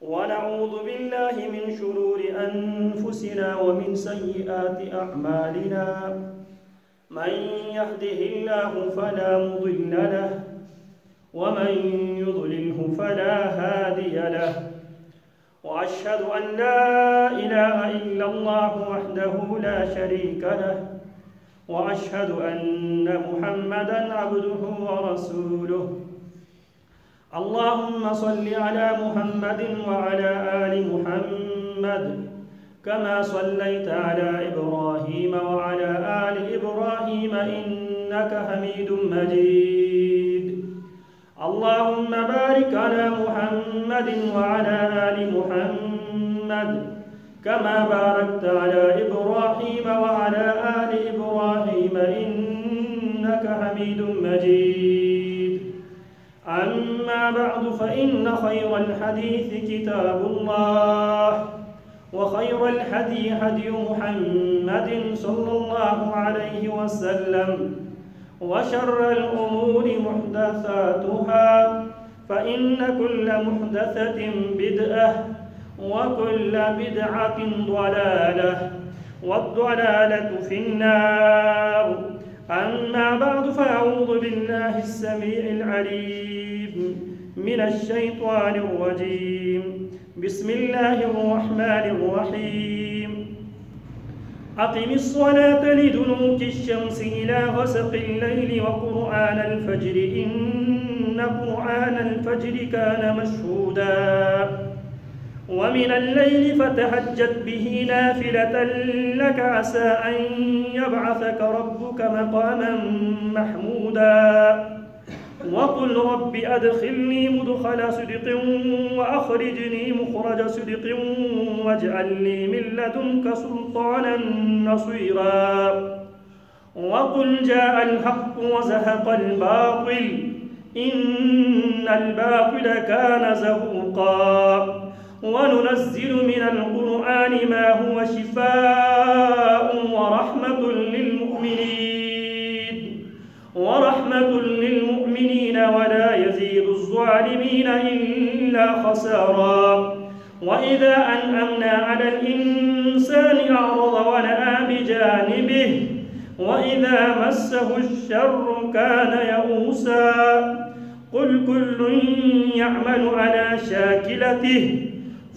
ونعوذ بالله من شرور أنفسنا ومن سيئات أعمالنا من يهده الله فلا مضل له ومن يضلله فلا هادي له وأشهد أن لا إله إلا الله وحده لا شريك له وأشهد أن محمدًا عبده ورسوله اللهم صل على محمد وعلى آل محمد كما صليت على إبراهيم وعلى آل إبراهيم إنك حميد مجيد اللهم بارك على محمد وعلى آل محمد كما باركت على إبراهيم وعلى آل إبراهيم إنك حميد مجيد أما بعد فإن خير الحديث كتاب الله وخير الهدي هدي محمد صلى الله عليه وسلم وشر الأمور محدثاتها فإن كل محدثة بدعة وكل بدعة ضلالة والضلالة في النار أما بعد فأعوذ بالله السميع العليم من الشيطان الرجيم بسم الله الرحمن الرحيم أقم الصلاة لدلوك الشمس إلى غسق الليل وقرآن الفجر إن قرآن الفجر كان مشهودا ومن الليل فتهجد به نافلة لك عسى أن يبعثك ربك مقاما محمودا وقل رب أدخلني مدخل صدق وأخرجني مخرج صدق واجعل لي من لدنك سلطانا نصيرا وقل جاء الحق وزهق الباطل إن الباطل كان زهوقا وننزل من القرآن ما هو شفاء ورحمة للمؤمنين ولا يزيد الظالمين إلا خسارا وإذا أنعمنا على الإنسان أعرض ونأى بجانبه وإذا مسه الشر كان يئوسا قل كل يعمل على شاكلته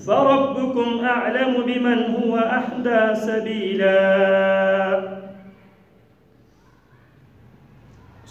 فربكم أعلم بمن هو أهدى سبيلا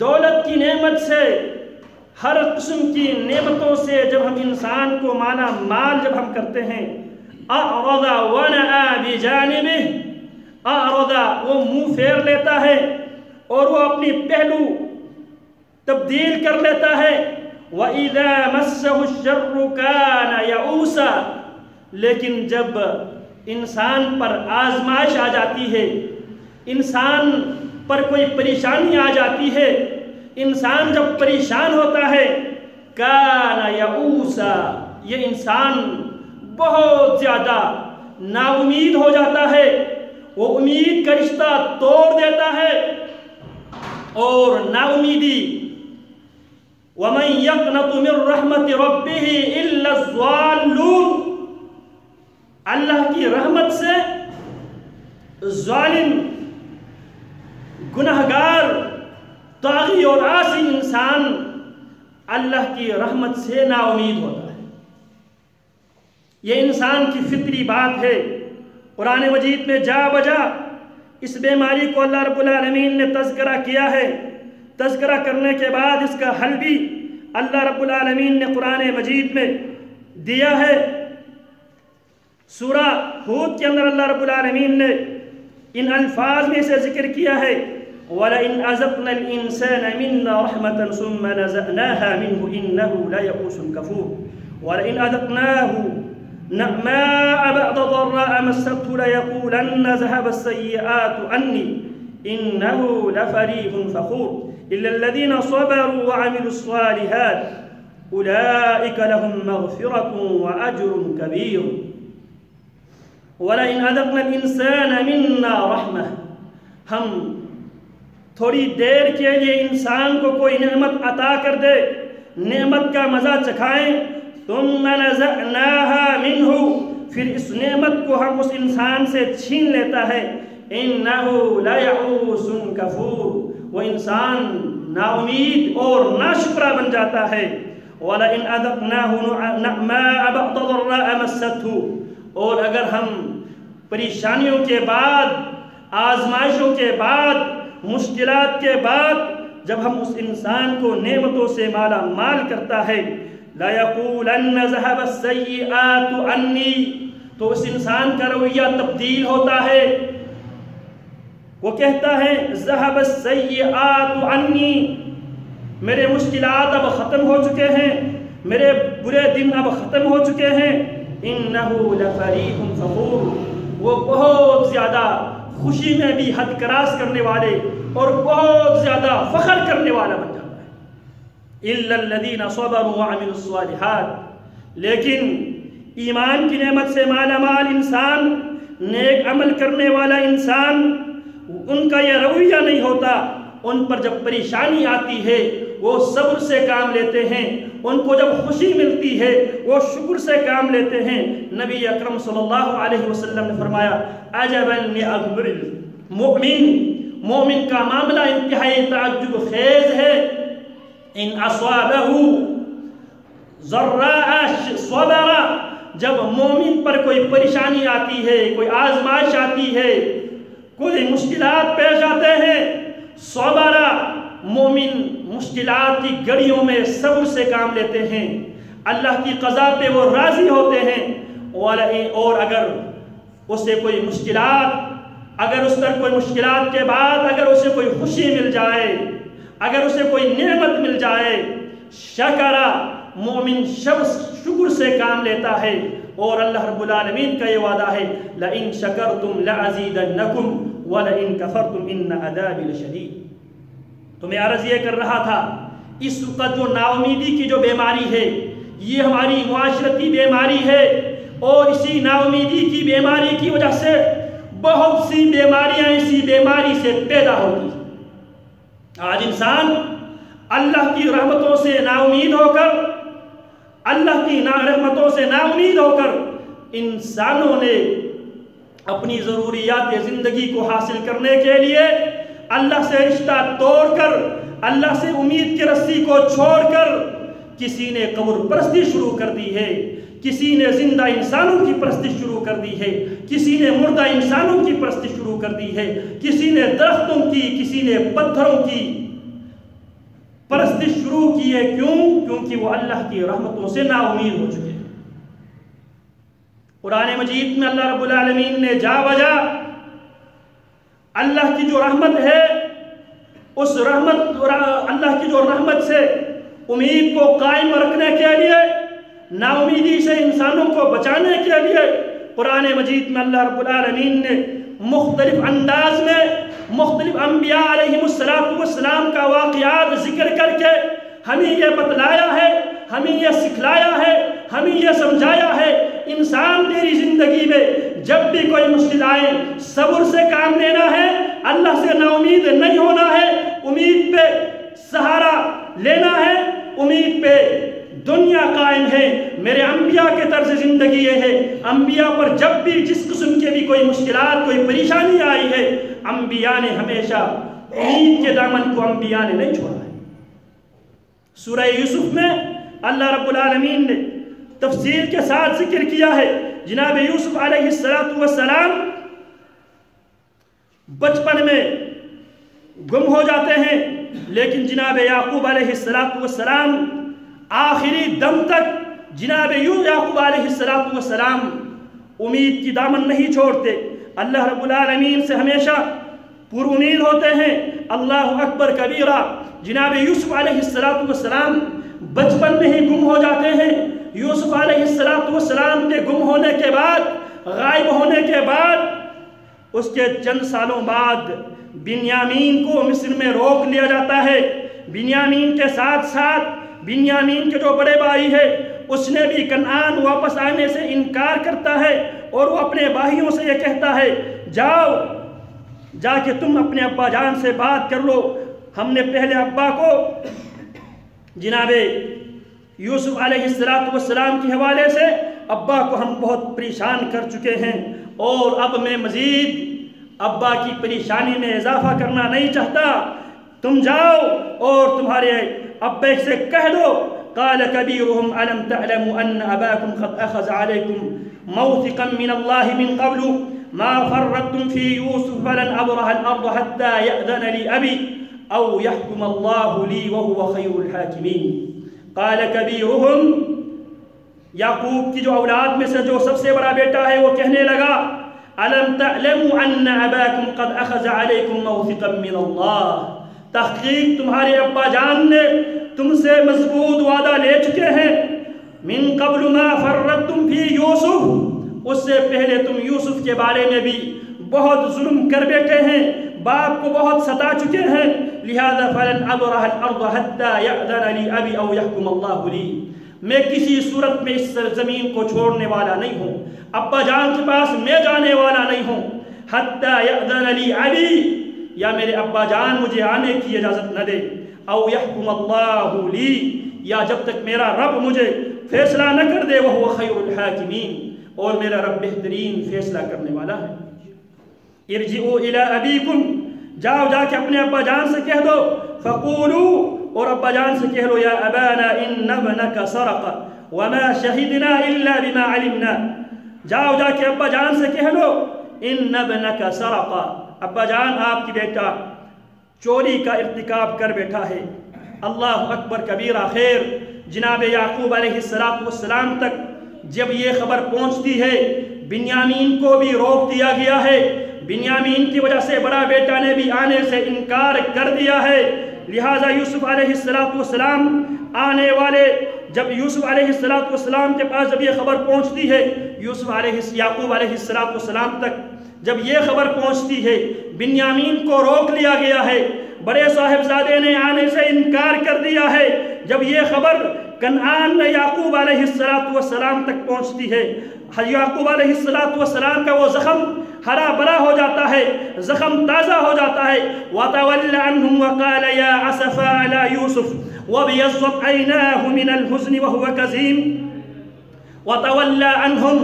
دولت کی نعمت سے، ہر قسم کی نعمتوں سے جب ہم انسان کو مالا مال جب ہم کرتے ہیں، اعرض ونأى بجانبه، اعرض وہ منہ پھیر لیتا ہے اور وہ اپنی پہلو تبدیل کر لیتا ہے، وَإِذَا مَسَّهُ الشَّرُّ كَانَ يَئُوسًا، لیکن جب انسان پر آزمائش آ جاتی ہے، انسان پر کوئی پریشانی آ جاتی ہے، انسان جب پریشان ہوتا ہے، کان یئوسا، یہ انسان بہت زیادہ نا امید ہو جاتا ہے، وہ امید کا رشتہ توڑ دیتا ہے، اور نا امیدی وَمَنْ يَقْنَطُ مِنْ رَحْمَةِ رَبِّهِ إِلَّا الضَّالُّونَ، اللہ کی رحمت سے ظالم، گناہگار، طاغی اور عاصی انسان اللہ کی رحمت سے نا امید ہوتا ہے۔ یہ انسان کی فطری بات ہے۔ قرآن مجید میں جا بجا اس بیماری کو اللہ رب العالمین نے تذکرہ کیا ہے۔ تذکرہ کرنے کے بعد اس کا حل بھی اللہ رب العالمین نے قرآن مجید میں دیا ہے۔ سورہ ہود کے اندر اللہ رب العالمین نے ان الفاظ میں سے ذکر کیا ہے، وَلَئِنْ أَذَقْنَا الْإِنسَانَ مِنَّا رَحْمَةً ثُمَّ نَزَعْنَاهَا مِنْهُ إِنَّهُ لَيَئُوسٌ كَفُورٌ وَلَئِنْ أَذَقْنَاهُ نَعْمَاءَ بَعْدَ ضَرَّاءَ مَسَّتْهُ لَيَقُولَنَّ ذَهَبَ السَّيِّئَاتُ عَنِّي إِنَّهُ لَفَرِحٌ فَخُورٌ إِلَّا الَّذِينَ صَبَرُوا وَعَمِلُوا الصَّالِحَاتِ أُولَئِكَ لَهُم مَّغْفِرَةٌ وَأَجْرٌ كَبِيرٌ وَلَئِنْ أَذَقْنَا الْإِنسَانَ مِنَّا رَحْمَةً، ہم تھوڑی دیر کے لیے انسان کو کوئی نعمت عطا کر دے، نعمت کا مزہ چکھائیں، ثُمَّ نَزَعْنَاهَا مِنْهُ، پھر اس نعمت کو ہم اس انسان سے چھین لیتا ہے، إِنَّهُ لَيَئُوسٌ كَفُورٌ، وہ انسان نا امید اور ناشکرا بن جاتا ہے۔ وَلَئِنْ أَذَقْنَاهُ نَعْمَاءَ بَعْدَ ضَرَّاءَ مَسَّتْهُ، اور اگر ہم پریشانیوں کے بعد، آزمائشوں کے بعد، مشکلات کے بعد جب ہم اس انسان کو نعمتوں سے مالا مال کرتا ہے، لَيَقُولَنَّ ذَهَبَ السَّيِّئَاتُ عَنِّي، تو اس انسان کا رویہ تبدیل ہوتا ہے، وہ کہتا ہے ذَهَبَ السَّيِّئَاتُ عَنِّي، میرے مشکلات اب ختم ہو چکے ہیں، میرے برے دن اب ختم ہو چکے ہیں، إِنَّهُ لَفَرِحٌ فَخُورٌ، وہ بہت زیادہ خوشی میں بھی حد کراس کرنے والے اور بہت زیادہ فخر کرنے والا بن جاتا ہے۔ إِلَّا الَّذِينَ صَبَرُوا وَعَمِلُوا الصَّالِحَاتِ، لیکن ایمان کی نعمت سے مالا مال انسان، نیک عمل کرنے والا انسان، ان کا یہ رویہ نہیں ہوتا، ان پر جب پریشانی آتی ہے وہ صبر سے کام لیتے ہیں، ان کو جب خوشی ملتی ہے وہ شکر سے کام لیتے ہیں۔ نبی اکرم صلی اللہ علیہ وسلم نے فرمایا عجباً لأمر المؤمن، مومن کا معاملہ انتہائی تعجب خیز ہے، ان اصابہ ضراء صبر، جب مومن پر کوئی پریشانی آتی ہے، کوئی آزمائش آتی ہے، کوئی مشکلات پیش آتے ہیں، صبر، مومن مشکلات کی گھڑیوں میں صبر سے کام لیتے ہیں، اللہ کی قضا پہ وہ راضی ہوتے ہیں، اور اگر اسے کوئی مشکلات، اگر اس پر کوئی مشکلات کے بعد اگر اسے کوئی خوشی مل جائے، اگر اسے کوئی نعمت مل جائے، شکرہ، مومن شکر سے کام لیتا ہے، اور اللہ رب العالمین کا یہ وعدہ ہے لَإِن شَكَرْتُمْ لَعَزِيدَنَّكُمْ وَلَإِن كَفَرْتُمْ إِنَّ عَذَابِي لَشَدِيدٌ۔ تو میں عرض یہ کر رہا تھا، اس وقت جو نا امیدی کی جو بیماری ہے، یہ ہماری معاشرتی بیماری ہے، اور اسی نا امیدی کی بیماری کی وجہ سے بہت سی بیماریاں اسی بیماری سے پیدا ہوتی ہیں۔ آج انسان اللہ کی رحمتوں سے نا امید ہو کر، اللہ کی رحمتوں سے نا امید ہو کر، انسانوں نے اپنی ضروریات زندگی کو حاصل کرنے کے لیے اللہ سے رشتہ توڑ کر، اللہ سے امید کی رسی کو چھوڑ کر، کسی نے قبر پرستی شروع کر دی ہے، کسی نے زندہ انسانوں کی پرستی شروع کر دی ہے، کسی نے مردہ انسانوں کی پرستی شروع کر دی ہے، کسی نے درختوں کی، کسی نے پتھروں کی، پرستش شروع کی ہے. کیوں؟ کیونکہ وہ اللہ کی رحمتوں سے نا امید ہو چکے ہیں. قرآن مجید میں اللہ رب العالمین نے جا بجا اللہ کی جو رحمت ہے اس رحمت اللہ کی جو رحمت سے امید کو قائم رکھنے کے لیے نا امیدی سے انسانوں کو بچانے کے لیے قرآن مجید میں اللہ رب العالمین نے مختلف انداز میں مختلف انبیاء علیہ السلام کا واقعات ذکر کر کے ہمیں یہ بتلایا ہے، ہمیں یہ سکھلایا ہے، ہمیں یہ سمجھایا ہے انسان تیری زندگی میں جب بھی کوئی مشکل آئے صبر سے کام لینا ہے، اللہ سے نا امید نہیں ہونا ہے، امید پہ سہارا لینا ہے، امید پہ دنیا قائم ہے. میرے انبیاء کے طرز زندگی یہ ہے، انبیاء پر جب بھی جس قسم کے بھی کوئی مشکلات کوئی پریشانی آئی ہے انبیاء نے ہمیشہ امید کے دامن کو انبیاء نے نہیں چھوڑا ہے. سورہ یوسف میں اللہ رب العالمین نے تفصیل کے ساتھ ذکر کیا ہے جناب یوسف علیہ السلام بچپن میں گم ہو جاتے ہیں، لیکن جناب یعقوب علیہ السلام آخری دم تک جناب یعقوب علیہ السلام امید کی دامن نہیں چھوڑتے. اللہ رب العالمین سے ہمیشہ پر امید ہوتے ہیں. اللہ اکبر کبیرہ. جناب یوسف علیہ السلام بچپن میں ہی گم ہو جاتے ہیں. یوسف علیہ السلام کے گم ہونے کے بعد، غائب ہونے کے بعد اس کے چند سالوں بعد بنیامین کو مصر میں روک لیا جاتا ہے. بنیامین کے ساتھ ساتھ بنیامین کے جو بڑے بھائی ہے اس نے بھی کنعان واپس آنے سے انکار کرتا ہے اور وہ اپنے بھائیوں سے یہ کہتا ہے جاؤ جا کے تم اپنے ابا جان سے بات کر لو. ہم نے پہلے ابا کو جناب یوسف علیہ السلام کے حوالے سے ابا کو ہم بہت پریشان کر چکے ہیں اور اب میں مزید ابا کی پریشانی میں اضافہ کرنا نہیں چاہتا. تم جاؤ اور تمہارے ابا سے کہہ دو قال كبيرهم ألم تعلموا أن أباكم قد أخذ عليكم موثقا من الله من قبل ما فرطتم في يوسف فلن أبرح الأرض حتى يأذن لي أبي أو يحكم الله لي وهو خير الحاكمين. قال كبيرهم یعقوب کی جو اولاد میں سے جو سب سے بڑا بیٹا ہے وہ کہنے لگا ألم تعلموا أن أباكم قد أخذ عليكم موثقا من الله. تحقیق تمہارے ابا جان نے تم سے مضبوط وعدہ لے چکے ہیں. من قبل ما فرطتم فی یوسف. اس سے پہلے تم یوسف کے بارے میں بھی بہت ظلم کر بیٹھے ہیں، باپ کو بہت ستا چکے ہیں. لہذا فلن ابرح الارض حتى يأذن لي ابي او يحكم الله لي. میں کسی صورت میں اس سرزمین کو چھوڑنے والا نہیں ہوں، ابا جان کے پاس میں جانے والا نہیں ہوں. حتى يأذن لي ابي، یا میرے ابا جان مجھے آنے کی اجازت نہ دے. او یحکم اللہ لی، یا جب تک میرا رب مجھے فیصلہ نہ کر دے. وہ خیر الحاکمین، اور میرا رب بہترین فیصلہ کرنے والا ہے. ارجعوا الی ابیکم، جاؤ جا کے اپنے ابا جان سے کہہ دو. فقولوا، اور ابا جان سے کہہ لو یا ابانا ان ابنک سرق وما شہدنا الا بما علمنا. جاؤ جا کے ابا جان سے کہہ لو ان ابنک سرق، ابا جان آپ کی بیٹا چوری کا ارتکاب کر بیٹھا ہے. اللہ اکبر کبیرہ. خیر جناب یعقوب علیہ السلام تک جب یہ خبر پہنچتی ہے بنیامین کو بھی روک دیا گیا ہے. بنیامین کی وجہ سے بڑا بیٹا نے بھی آنے سے انکار کر دیا ہے. لہٰذا یوسف علیہ السلام آنے والے، جب یوسف علیہ السلام کے پاس جب یہ خبر پہنچتی ہے یعقوب علیہ السلام تک جب یہ خبر پہنچتی ہے بنیامین کو روک لیا گیا ہے، بڑے صاحبزادے نے آنے سے انکار کر دیا ہے. جب یہ خبر کنعان میں یعقوب علیہ السلام تک پہنچتی ہے، یعقوب علیہ السلام کا وہ زخم ہرا بھرا ہو جاتا ہے، زخم تازہ ہو جاتا ہے. وَتَوَلَّ عَنْهُمْ وَقَالَ يَا أَسَفَا عَلَى يُوسُفَ وَابْيَضَّتْ عَيْنَاهُ مِنَ الْحُزْنِ وَهُوَ كَظِيمٌ. وَتَوَلَّ عَنْهُمْ،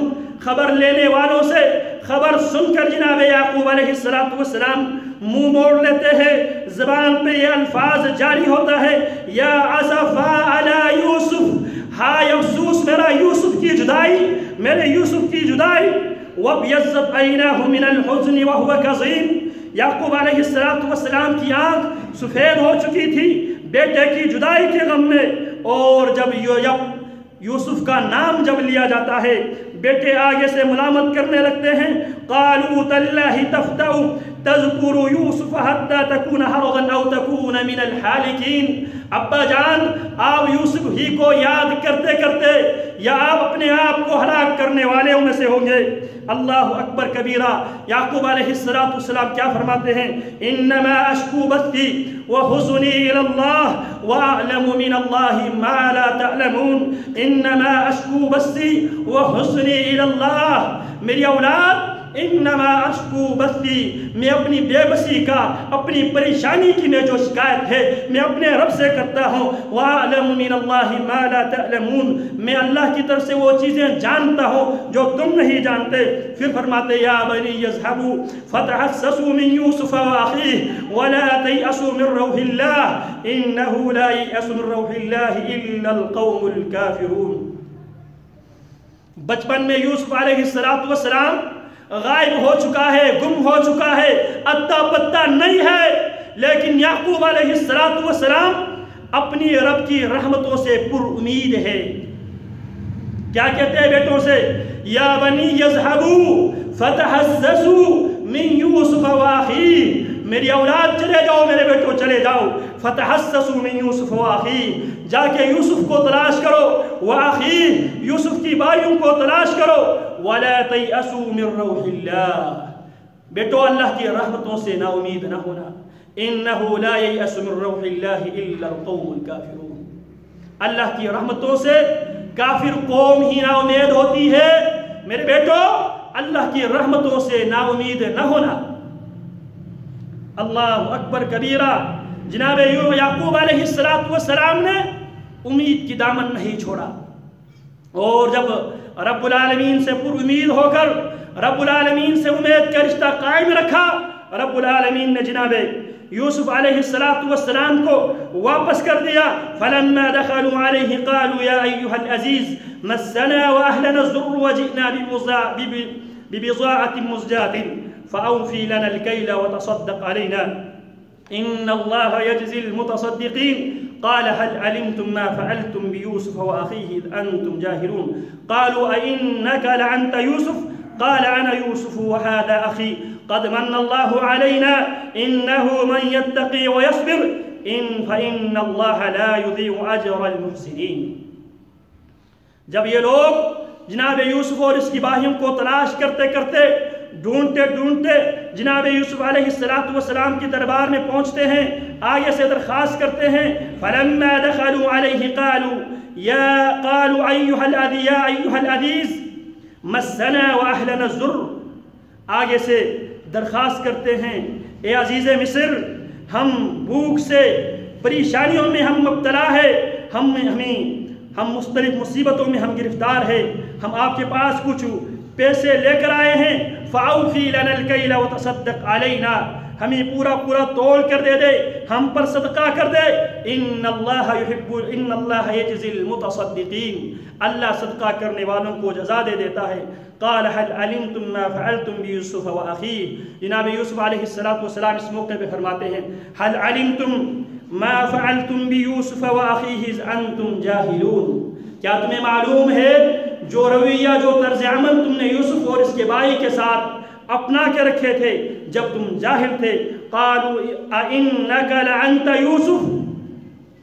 خبر لینے والوں سے خبر سن کر جناب یعقوب علیہ السلام منہ موڑ لیتے ہیں. زبان پہ یہ الفاظ جاری ہوتا ہے یا اسفا علی یوسف، ہائے افسوس میرا یوسف کی جدائی، میرے یوسف کی جدائی. وَابْيَضَّتْ عَيْنَاهُ مِنَ الْحُزْنِ وَهُوَ كَظِيمٌ. یعقوب علیہ السلام کی آنکھ سفید ہو چکی تھی، بیٹے کی جدائی کے غم میں، اور جب یوسف کا نام جب لیا جاتا ہے بیٹے آگے سے ملامت کرنے لگتے ہیں، قالوا تاللہ تفتأ تذکر یوسف حتی تکون حرضا او تکون من الحالکین۔ ابا جان آپ یوسف ہی کو یاد کرتے کرتے یا آپ اپنے آپ کو ہلاک کرنے والوں میں سے ہوں گے۔ اللہ اکبر کبیرہ۔ یعقوب علیہ السلام کیا فرماتے ہیں؟ انما اشکو بثی وحزنی الی اللہ واعلم من اللہ ما لا تعلمون۔ انما اشکو بثی وحزنی الی اللہ۔ میری اولاد، انما اشکو بثی، میں اپنی بے بسی کا، اپنی پریشانی کی میں جو شکایت ہے میں اپنے رب سے کرتا ہوں۔ وَأَعْلَمُ مِنَ اللَّهِ مَا لَا تَعْلَمُونَ، میں اللہ کی طرف سے وہ چیزیں جانتا ہوں جو تم نہیں جانتے۔ پھر فرماتے یا بنی اذهبوا فتحسسوا من يوسف وأخيه ولا تيأسوا من روح الله إنه لا ييأس من روح الله إلا القوم الكافرون۔ بچپن میں یوسف علیہ السلام غائب ہو چکا ہے، گم ہو چکا ہے، اتا پتہ نہیں ہے، لیکن یعقوب علیہ السلام اپنی رب کی رحمتوں سے پر امید ہے۔ کیا کہتے ہیں بیٹوں سے؟ یا بنی اذهبوا فتحسسوا من یوسف واخیہ، میری اولاد چلے جاؤ، میرے بیٹوں چلے جاؤ، فتحسسوا من یوسف واخیہ، جا کے یوسف کو تلاش کرو، واخیہ، یوسف کی بھائیوں کو تلاش کرو، ولا تیأسوا من روح اللہ، بیٹو اللہ کی رحمتوں سے نا امید نہ ہونا۔ انہ لا ییأس من روح اللہ الا القوم الکافرون، اللہ کی رحمتوں سے کافر قوم ہی نا امید ہوتی ہے۔ میرے بیٹو اللہ کی رحمتوں سے نا امید نہ ہونا۔ اللہ اکبر کبیرہ۔ جناب یعقوب علیہ السلام نے امید کی دامن نہیں چھوڑا، اور جب رب العالمین سے پر امید ہو کر رب العالمین سے امید کا رشتہ قائم رکھا، رب العالمین نے جناب یوسف علیہ السلام کو واپس کر دیا۔ فلما دخلوا علیہ قالوا یا ایہا العزیز مسنا واہلنا الضر وجئنا ببضاعة مزجاة فأوفي لنا الكيل وتصدق علينا إن الله يجزي المتصدقين قال هل علمتم ما فعلتم بيوسف وأخيه إذ أنتم جاهلون قالوا أئنك لأنت يوسف قال أنا يوسف وهذا أخي قد من الله علينا إنه من يتقي ويصبر فإن الله لا يضيع أجر المحسنين۔ جب یہ لوگ جناب یوسف اور اس کی باہیوں کو تلاش کرتے کرتے ڈھونڈتے جناب یوسف علیہ السلام کی دربار میں پہنچتے ہیں، آگے سے درخواست کرتے ہیں۔ فلما دخلوا علیہ قالوا ایہا العزیز مسنا واہلنا الضر، آگے سے درخواست کرتے ہیں اے عزیز مصر، ہم بھوک سے پریشانیوں میں ہم مبتلا ہے، ہم مختلف مصیبتوں میں ہم گرفتار ہیں، ہم آپ کے پاس کچھ پیسے لے کر آئے ہیں۔ فَأَوْفِي لَنَا الْكَيْلَ وَتَصَدَّقْ عَلَيْنَا، ہمیں پورا تول کر دے دے، ہم پر صدقہ کر دے۔ إِنَّ اللَّهَ يَجْزِي الْمُتَصَدِّقِينَ، اللہ صدقہ کرنے والوں کو جزا دے دیتا ہے۔ قال هل علمتم ما فعلتم بيوسف وأخيه، جناب یوسف علیہ السلام اس موقع پہ فرماتے ہیں هل علمتم ما فعلتم بيوسف وأخيه إذ أنتم جاهلون، کیا تمہیں معلوم ہے جو رویہ، جو طرز عمل تم نے یوسف اور اس کے بھائی کے ساتھ اپنا کے رکھے تھے جب تم جاہل تھے؟ قالوا أئنك لأنت يوسف،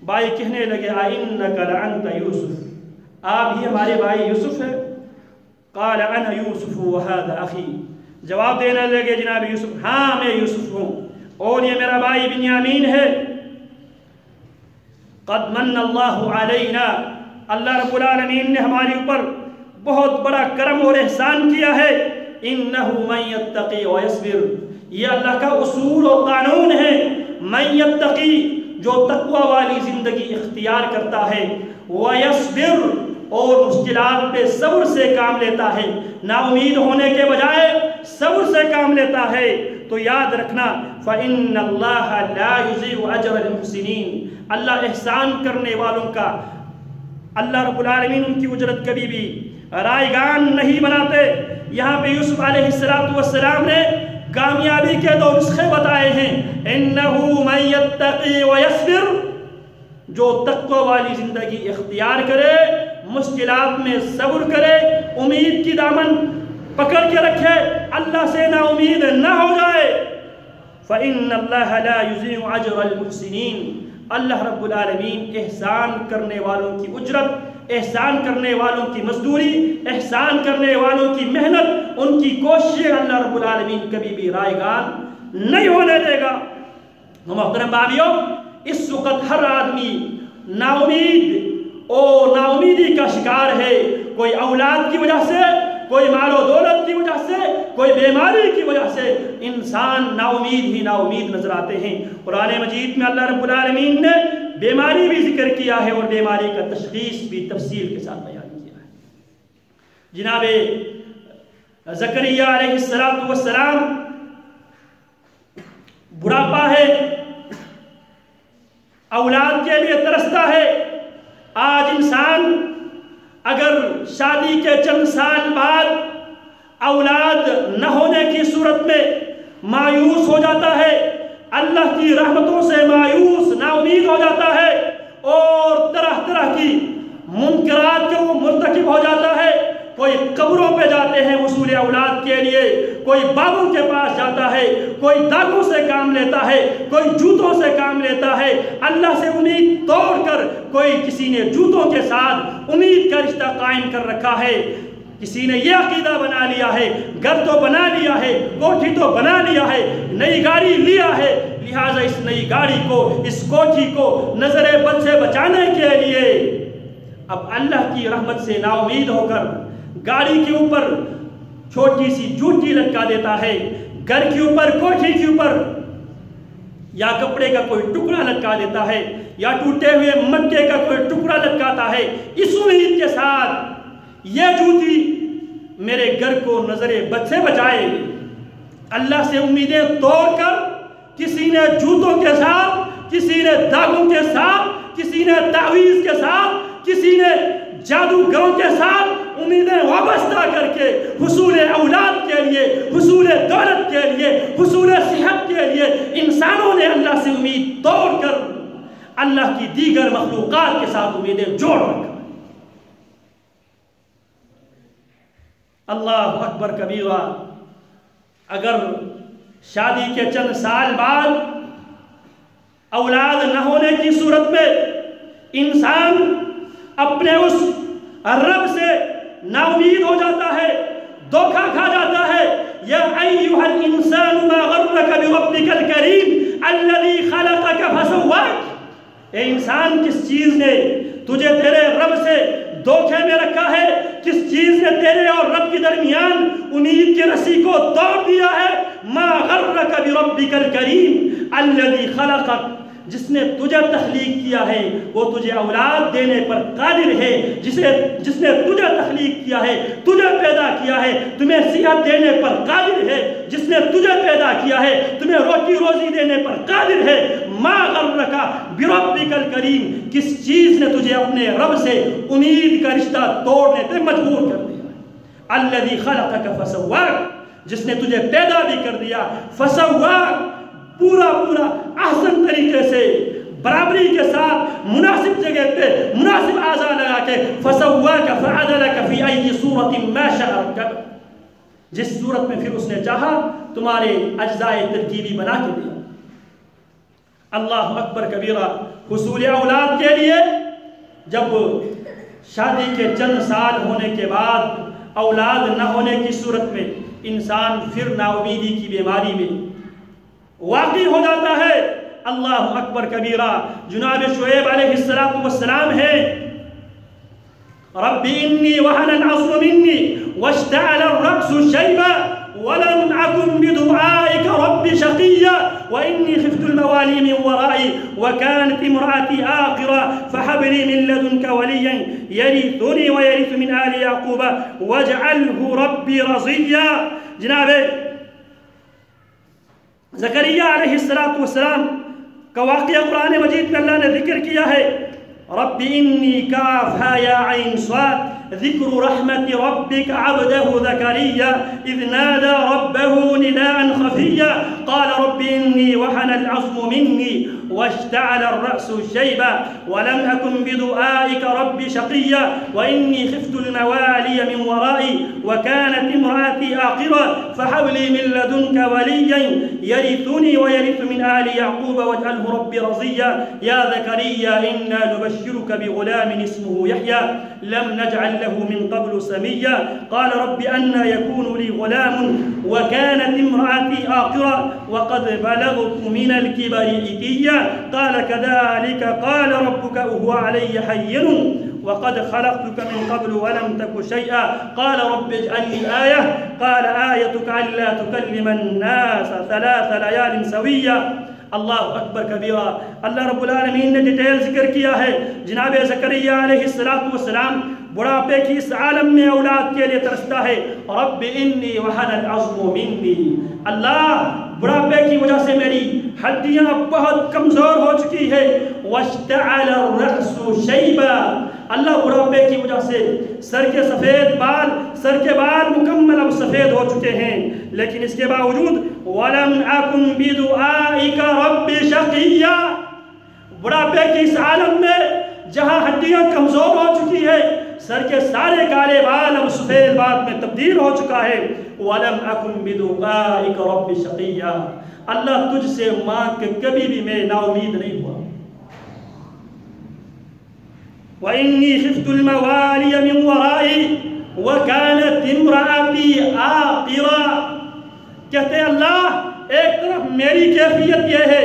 بھائی کہنے لگے أئنك لأنت يوسف، آپ ہی ہمارے بھائی یوسف ہے؟ قال أنا يوسف وهذا أخي، جواب دینے لگے جناب یوسف ہاں میں یوسف ہوں اور یہ میرا بھائی بنیامین ہے۔ قد من اللہ علینا، اللہ رب العالمین نے ہمارے اوپر بہت بڑا کرم اور احسان کیا ہے۔ انہ من یتقی ویصبر، یہ اللہ کا اصول و قانون ہے۔ من یتقی، جو تقوی والی زندگی اختیار کرتا ہے، ویصبر، اور مشکلات پہ صبر سے کام لیتا ہے، نا امید ہونے کے بجائے صبر سے کام لیتا ہے، تو یاد رکھنا فَإِنَّ اللَّهَ لَا يُضِيعُ أَجْرَ الْمُحْسِنِينَ، اللہ احسان کرنے والوں کا، اللہ رب العالمین ان کی اجرت کبھی بھی رائگان نہیں بناتے۔ یہاں پہ یوسف علیہ السلام نے کامیابی کے دو نسخے بتائے ہیں۔ إِنَّهُ مَن يَتَّقِي وَيَصْبِرُ، جو تقوی والی زندگی اختیار کرے، مشکلات میں صبر کرے، امید کی دامن پکڑ کے رکھے، اللہ سے نا امید نہ ہو جائے، فَإِنَّ اللَّهَ لَا يُضِيعُ أَجْرَ الْمُحْسِنِينَ، اللہ رب العالمین احسان کرنے والوں کی اجرت، احسان کرنے والوں کی مزدوری، احسان کرنے والوں کی محنت، ان کی کوششیں اللہ رب العالمین کبھی بھی رائیگان نہیں ہونے دے گا۔ محترم بھائیو، اس وقت ہر آدمی نا امیدی کا شکار ہے، کوئی اولاد کی وجہ سے، کوئی مال و دولت کی وجہ سے، کوئی بیماری کی وجہ سے انسان نا امید نظر آتے ہیں۔ قرآن مجید میں اللہ رب العالمین نے بیماری بھی ذکر کیا ہے اور بیماری کا تشخیص بھی تفصیل کے ساتھ بیان کیا ہے۔ جناب زکریا علیہ السلام بڑھاپا ہے، اولاد کے لیے ترستا ہے۔ آج انسان اگر شادی کے چند سال بعد اولاد نہ ہونے کی صورت میں مایوس ہو جاتا ہے، اللہ کی رحمتوں سے مایوس نا امید ہو جاتا ہے اور طرح طرح کی منکرات کے وہ مرتکب ہو جاتا ہے۔ کوئی قبروں پہ جاتے ہیں حصول اولاد کے لیے، کوئی بابوں کے پاس جاتا ہے، کوئی داغوں سے کام لیتا ہے، کوئی جوتوں سے کام لیتا ہے، اللہ سے امید توڑ کر کوئی کسی نے جوتوں کے ساتھ امید کا رشتہ قائم کر رکھا ہے۔ کسی نے یہ عقیدہ بنا لیا ہے، گھر تو بنا لیا ہے، کوٹھی تو بنا لیا ہے، نئی گاڑی لیا ہے، لہٰذا اس نئی گاڑی کو، اس کوٹھی کو نظر بد سے بچانے کے لیے اب اللہ کی رحمت سے نا امید ہو کر گاڑی کے اوپر چھوٹی سی جوتی لٹکا دیتا ہے، گھر کے اوپر، کوٹھی کے اوپر یا کپڑے کا کوئی ٹکڑا لٹکا دیتا ہے، یا ٹوٹے ہوئے مکے کا کوئی ٹکڑا لٹکاتا ہے، اس امید کے ساتھ یہ جوتی میرے گھر کو نظر بد سے بچائے۔ اللہ سے امیدیں توڑ کر کسی نے جوتوں کے ساتھ، کسی نے داغوں کے ساتھ، کسی نے تعویذ کے ساتھ، کسی نے جادوگروں کے ساتھ امیدیں وابستہ کر کے حصول اولاد کے لیے، حصول دولت کے لیے، حصول صحت کے لیے انسانوں نے اللہ سے امید توڑ کر اللہ کی دیگر مخلوقات کے ساتھ امیدیں جوڑ رکھا۔ اللہ اکبر کبیرہ، اگر شادی کے چند سال بعد اولاد نہ ہونے کی صورت میں انسان اپنے اس رب سے نا امید ہو جاتا ہے، دھوکہ کھا جاتا ہے۔ یا ایھا الانسان ما غرک بربک الکریم الذی خلقک فسواک، اے انسان کس چیز نے تجھے تیرے رب سے دھوکے میں رکھا ہے، کس چیز نے تیرے اور رب کے درمیان امید کی رسی کو توڑ دیا ہے۔ ما غرک بربک الکریم الذی خلقک، جس نے تجھے تخلیق کیا ہے وہ تجھے اولاد دینے پر قادر ہے، جس نے تجھے تخلیق کیا ہے، تجھے پیدا کیا ہے، تمہیں صحت دینے پر قادر ہے، جس نے تجھے پیدا کیا ہے تمہیں روٹی روزی دینے پر قادر ہے۔ ما غرک بربک الکریم، کس چیز نے تجھے اپنے رب سے امید کا رشتہ توڑنے پہ مجبور کر دیا۔ الذی خلقک فسواک، جس نے تجھے پیدا بھی کر دیا، فسواک، پورا احسن طریقے سے برابری کے ساتھ مناسب جگہ پہ مناسب اعضاء لگا کے فسواک فعدلک فی ای صورت ما شاء رکب، جس صورت میں پھر اس نے چاہا تمہارے اجزاء ترکیبی بنا کے دیا۔ اللہ اکبر کبیرہ، حصول اولاد کے لیے جب شادی کے چند سال ہونے کے بعد اولاد نہ ہونے کی صورت میں انسان پھر نا امیدی کی بیماری میں واقع ہو جاتا ہے۔ اللہ اکبر کبیرہ، جناب شعیب علیہ السلام ہے، رب انی وہن العظم منی واشتعل الرأس شیبا ولم اکن بدعائک رب شقیا وانی خفت الموالی من ورائی وکانت امرأتی آقرا فحب لی من لدنک ولیا یرثنی ویرث من آل یعقوب واجعلہ ربی رضیا۔ جناب زکریا علیہ السلام کا واقعہ قرآن مجید میں اللہ نے ذکر کیا ہے۔ رب انی کاف ہا یا عین صاد ذکر رحمت ربک عبدہ زکریا اذ نادى ربه نداء خفیا قال رب انی وحن العظم منی واشتعل الرأس شيبا ولم أكن بدعائك رب شقيا وإني خفت الموالي من ورائي وكانت امرأتي عاقرا فهب لي من لدنك وليا يرثني ويرث من آل يعقوب واجعله ربي رضيا يا زكريا إنا نبشرك بغلام اسمه يحيى لم نجعل له من قبل سميا قال رب أنى يكون لي غلام وكانت امرأتي عاقرا وقد بلغت من الكبر عتيا قال كذلك قال ربك وهو علي هين وقد خلقتك من قبل ولم تك شيئا قال رب اجعل لي آية قال آيتك ألا تكلم الناس 3 ليال سويا اللہ اکبر کبیرہ. اللہ رب العالمین نے ڈیٹیل ذکر کیا ہے. جناب زکریہ علیہ السلام بڑھاپے کی اس عالم میں اولاد کے لیے ترستا ہے. رب انی وحن العظم منی، اللہ بڑھاپے کی وجہ سے میری ہڈیاں بہت کمزور ہو چکی ہے. واشتعل الرأس شیبا، اللہ بڑھاپے کی وجہ سے سر کے بال مکمل اب سفید ہو چکے ہیں، لیکن اس کے باوجود وَلَمْ أَكُنْ بِدُعَائِكَ رَبِّ شَقِيًّا، بڑھاپے کی اس عالم میں جہاں ہڈیاں کمزور ہو چکی ہے، سر کے سارے کالے بال اب سفید بال میں تبدیل ہو چکا ہے. وَلَمْ أَكُنْ بِدُعَائِكَ رَبِّ شَقِيًّا، اللہ تجھ سے مانگ کے کبھی بھی میں نا امید نہیں ہوا. وَإِنِّي خِفْتُ الْمَوَالِيَ مِنْ وَرَائِي وَكَانَتِ امْرَأَتِي عَاقِرًا. کہتے ہیں اللہ ایک طرف میری کیفیت یہ ہے،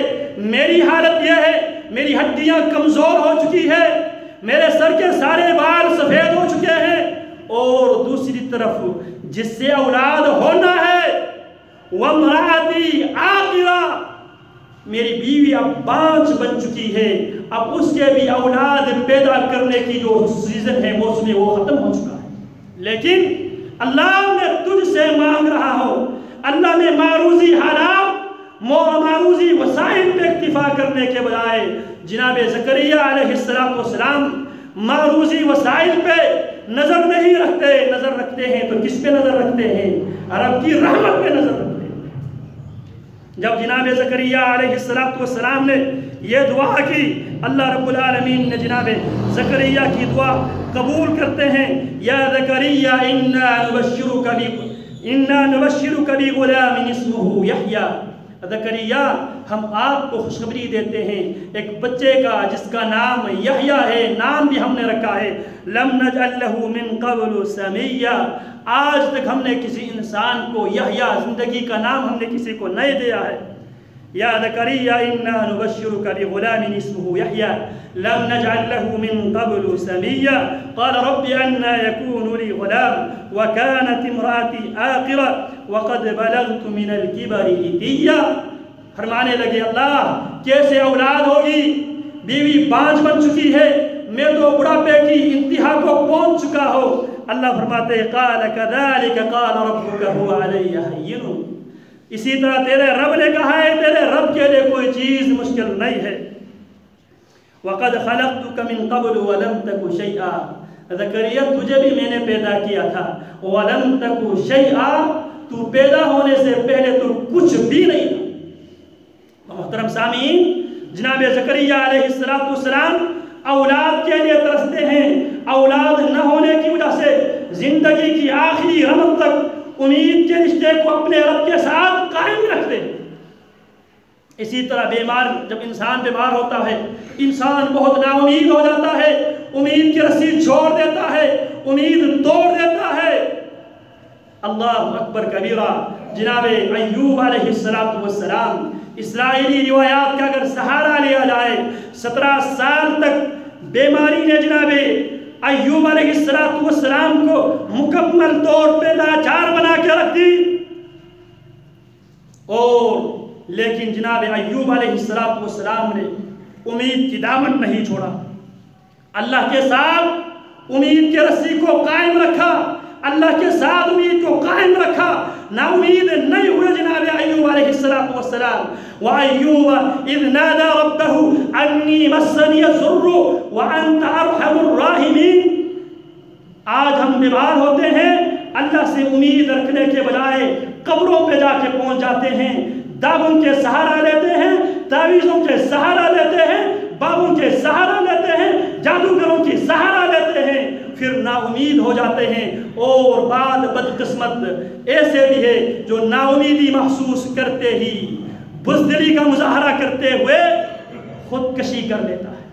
میری حالت یہ ہے، میری ہڈیاں کمزور ہو چکی ہے، میرے سر کے سارے بال سفید ہو چکے ہیں، اور دوسری طرف جس سے اولاد ہونا ہے وَامْرَأَتِي عَاقِرًا، میری بیوی اب بانجھ بن چکی ہے، اب اس کے بھی اولاد پیدا کرنے کی جو سیزن ہے موسم وہ ختم ہو چکا ہے. لیکن اللہ میں تجھ سے مانگ رہا ہوں، اللہ نے معروضی حالات معروضی وسائل پہ اکتفا کرنے کے بجائے جناب زکریہ علیہ السلام معروضی وسائل پہ نظر نہیں رکھتے. نظر رکھتے ہیں تو کس پہ نظر رکھتے ہیں؟ رب کی رحمت پہ نظر رکھتے ہیں. جب جناب زکریہ علیہ السلام نے یہ دعا کی، اللہ رب العالمین نے جناب زکریہ کی دعا قبول کرتے ہیں. یا زکریہ انا نبشرک بغلام اسمہ یحییٰ، زکریا ہم آپ کو خوشخبری دیتے ہیں ایک بچے کا جس کا نام یحییٰ ہے، نام بھی ہم نے رکھا ہے. لم نجعل له من قبل سمیا، آج تک ہم نے کسی انسان کو یحییٰ زندگی کا نام ہم نے کسی کو نہیں دیا ہے. یا زکریا انا نبشرک بغلام اسمہ یحییٰ لم نجعل له من قبل سمیا قال رب انا يكون لي غلام وكانت امرأتي عاقرا وقد بلغت من الكبر عتيا. فرمانے لگے اللہ کیسے اولاد ہوگی، بیوی بانجھ بن چکی ہے، میں تو بڑھاپے کی انتہا کو پہنچ چکا ہوں. اللہ فرماتے قال كذلك قال ربك هو علي هين، اسی طرح تیرے رب نے کہا ہے، تیرے رب کے لئے کوئی چیز مشکل نہیں ہے. وَقَدْ خَلَقْتُكَ مِن قَبْلُ وَلَمْ تَكُ شَيْئًا، زکریا تجھے بھی میں نے پیدا کیا تھا. وَلَمْ تَكُ شَيْئًا، تو پیدا ہونے سے پہلے تو کچھ بھی نہیں تھا. محترم سامعین، جناب زکریا علیہ السلام اولاد کے لیے ترستے ہیں. اولاد نہ ہونے کی وجہ سے زندگی کی آخری رمق تک امید کے رشتے کو اپنے رب کے ساتھ قائم رکھتے ہیں. اسی طرح جب انسان بیمار ہوتا ہے، انسان بہت نا امید ہو جاتا ہے، امید کی رسی چھوڑ دیتا ہے، امید توڑ دیتا ہے. اللہ اکبر کبیرہ. جناب ایوب علیہ السلام، اسرائیلی روایات کا اگر سہارا لیا جائے، 17 سال تک بیماری نے جناب ایوب علیہ السلام کو مکمل طور پہ لاچار بنا کے رکھ دی. اور لیکن جناب ایوب علیہ السلام نے امید کی دامن نہیں چھوڑا، اللہ کے ساتھ امید کی رسی کو قائم رکھا. اللہ کے ساتھ امید کو قائم رکھا، نا امید نہیں ہوئے جناب ایوب علیہ السلام. وَأَيُّوبَ إِذْ نَادَى رَبَّهُ أَنِّي مَسَّنِيَ الضُّرُّ وَأَنْتَ أَرْحَمُ الرَّاحِمِينَ. آج ہم بیمار ہوتے ہیں، اللہ سے امید رکھنے کے بجائے قبروں پہ جا کے پہنچ جاتے ہیں، داغوں کے سہارا لیتے ہیں، تعویذوں کے سہارا لیتے ہیں، بابوں کے سہارا لیتے ہیں، جادوگروں کی سہارا لیتے ہیں، پھر نا امید ہو جاتے ہیں. اور بعد بدقسمت ایسے بھی ہے جو نا امیدی محسوس کرتے ہی بزدلی کا مظاہرہ کرتے ہوئے خودکشی کر لیتا ہے.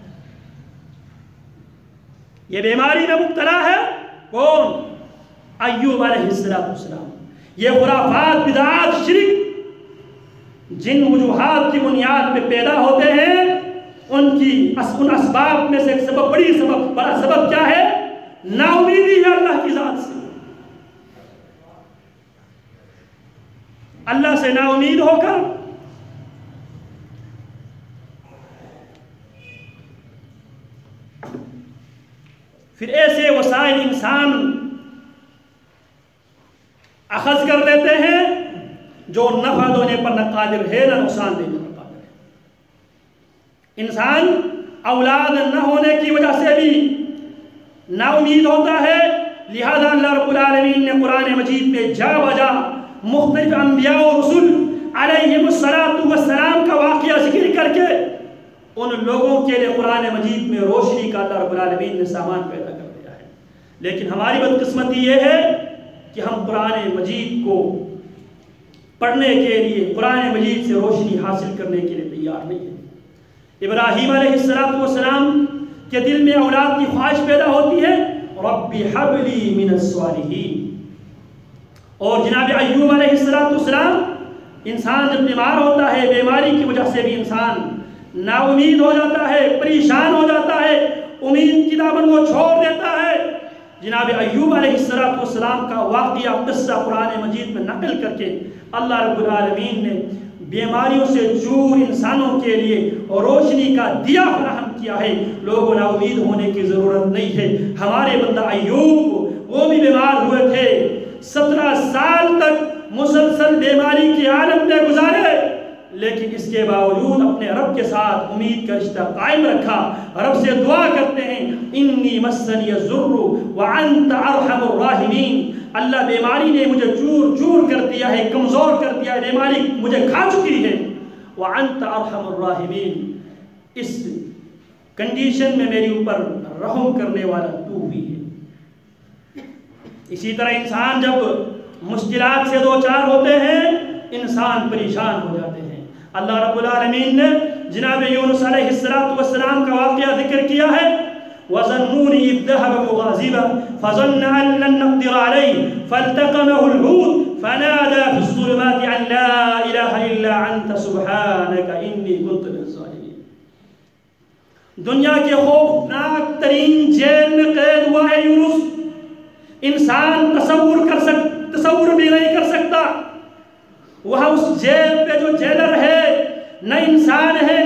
یہ بیماری میں مبتلا ہے کون؟ ایوب علیہ السلام. یہ خرافات، بدعات، شرک جن وجوہات کی بنیاد پہ پیدا ہوتے ہیں، ان اسباب میں سے ایک بڑا سبب کیا ہے؟ نا امیدی ہے اللہ کی ذات سے. اللہ سے نا امید ہو کر پھر ایسے وسائل انسان اخذ کر لیتے ہیں جو نفع دینے پر نہ قادر ہے نہ نقصان دینے پر قادر ہے. انسان اولاد نہ ہونے کی وجہ سے بھی نا امید ہوتا ہے، لہذا اللہ رب العالمین نے قرآن مجید میں جا بجا مختلف انبیاء و رسول علیہم السلام کا واقعہ ذکر کر کے ان لوگوں کے لیے قرآن مجید میں روشنی کا اللہ رب العالمین نے سامان پیدا کر دیا ہے. لیکن ہماری بدقسمتی یہ ہے کہ ہم قرآن مجید کو پڑھنے کے لیے، قرآن مجید سے روشنی حاصل کرنے کے لیے تیار نہیں ہیں. ابراہیم علیہ السلام کے دل میں اولاد کی خواہش پیدا ہوتی ہے، رب ہب لی من الصالحین. اور جناب ایوب علیہ السلام، انسان جب بیمار ہوتا ہے، بیماری کی وجہ سے بھی انسان نا امید ہو جاتا ہے، پریشان ہو جاتا ہے، امید کی دامن وہ چھوڑ دیتا ہے. جناب ایوب علیہ السلام کا واقعہ قصہ قرآن مجید میں نقل کر کے اللہ رب العالمین نے بیماریوں سے دور انسانوں کے لیے روشنی کا دیا فراہم کیا ہے. لوگوں نا امید ہونے کی ضرورت نہیں ہے. ہمارے بندہ ایوب، وہ بھی بیمار ہوئے تھے، 17 سال تک مسلسل بیماری کے عالم میں گزارے، لیکن اس کے باوجود اپنے رب کے ساتھ امید کا رشتہ قائم رکھا. رب سے دعا کرتے ہیں، انی مسنی الضر وانت ارحم الراحمین. اللہ بیماری نے مجھے چور چور کر دیا ہے، کمزور کر دیا ہے، بیماری مجھے کھا چکی ہے. وانت ارحم الراحمین، اس کنڈیشن میں میری اوپر رحم کرنے والا تو ہی ہے. اسی طرح انسان جب مشکلات سے دوچار ہوتے ہیں، انسان پریشان ہو جاتے ہیں. اللہ رب العالمین نے جناب یونس علیہ السلام کا واقعہ ذکر کیا ہے. وَظَنُّونِ إِذْ ذَهَبَ مُغَاضِبًا فَظَنَّ أَن لَّن نَّقْدِرَ عَلَيْهِ فَالْتَقَمَهُ الْحُوتُ فَنَادَىٰ فِي الظُّلُمَاتِ أَن لَّا إِلَٰهَ إِلَّا أَنتَ سُبْحَانَكَ إِنِّي كُنتُ مِنَ الظَّالِمِينَ. دنیا کے خوفناک ترین جیل میں قید ہوا ہے یونس. انسان تصور بھی نہیں کر سکتا. وہاں اس جیل پہ جو جیلر ہے نہ انسان ہے